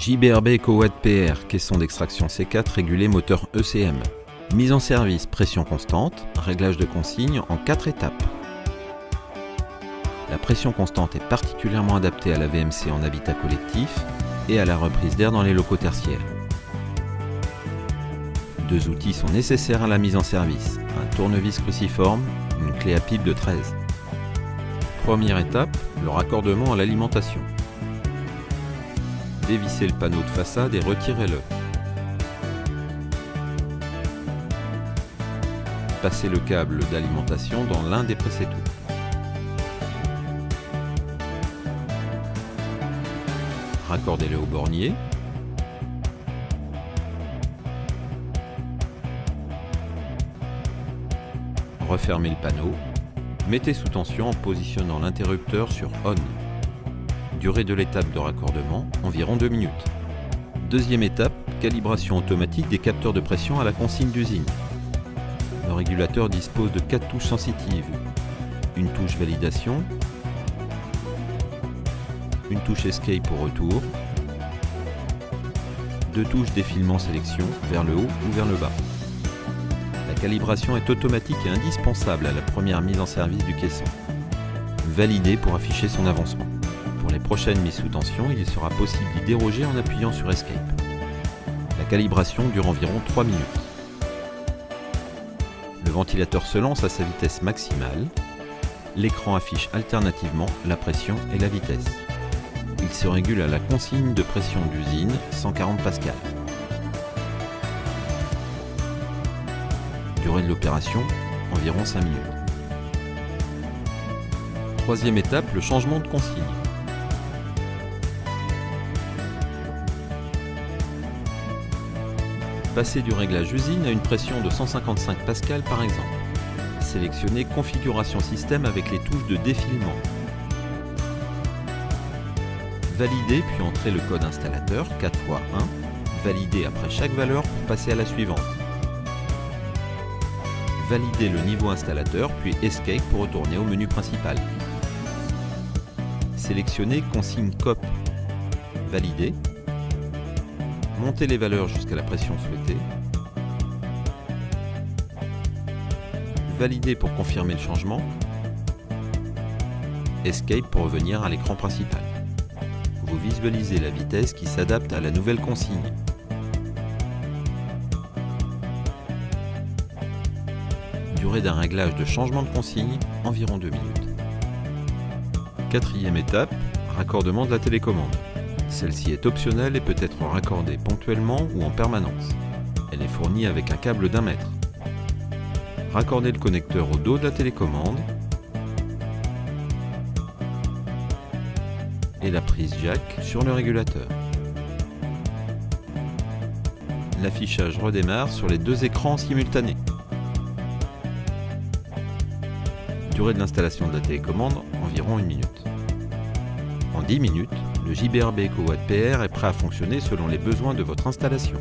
JBRB EcoWatt PR, caisson d'extraction C4 régulé moteur ECM. Mise en service, pression constante, réglage de consigne en 4 étapes. La pression constante est particulièrement adaptée à la VMC en habitat collectif et à la reprise d'air dans les locaux tertiaires. Deux outils sont nécessaires à la mise en service, un tournevis cruciforme, une clé à pipe de 13. Première étape, le raccordement à l'alimentation. Dévissez le panneau de façade et retirez-le. Passez le câble d'alimentation dans l'un des précétous. Raccordez-le au bornier. Refermez le panneau. Mettez sous tension en positionnant l'interrupteur sur ON. Durée de l'étape de raccordement, environ 2 minutes. Deuxième étape, calibration automatique des capteurs de pression à la consigne d'usine. Le régulateur dispose de 4 touches sensitives. Une touche validation, une touche escape pour retour, 2 touches défilement sélection vers le haut ou vers le bas. La calibration est automatique et indispensable à la première mise en service du caisson. Validé pour afficher son avancement. Pour les prochaines mises sous tension, il sera possible d'y déroger en appuyant sur Escape. La calibration dure environ 3 minutes. Le ventilateur se lance à sa vitesse maximale. L'écran affiche alternativement la pression et la vitesse. Il se régule à la consigne de pression d'usine 140 pascal. Durée de l'opération, environ 5 minutes. Troisième étape, le changement de consigne. Passer du réglage usine à une pression de 155 pascal par exemple. Sélectionnez configuration système avec les touches de défilement. Validez puis entrez le code installateur 4x1. Validez après chaque valeur pour passer à la suivante. Validez le niveau installateur puis Escape pour retourner au menu principal. Sélectionnez consigne COP. Validez. Montez les valeurs jusqu'à la pression souhaitée. Validez pour confirmer le changement. Escape pour revenir à l'écran principal. Vous visualisez la vitesse qui s'adapte à la nouvelle consigne. Durée d'un réglage de changement de consigne, environ 2 minutes. Quatrième étape, raccordement de la télécommande. Celle-ci est optionnelle et peut être raccordée ponctuellement ou en permanence. Elle est fournie avec un câble d'1 mètre. Raccordez le connecteur au dos de la télécommande et la prise jack sur le régulateur. L'affichage redémarre sur les 2 écrans simultanés. Durée de l'installation de la télécommande, environ 1 minute. En 10 minutes, le JBRB EcoWatt PR est prêt à fonctionner selon les besoins de votre installation.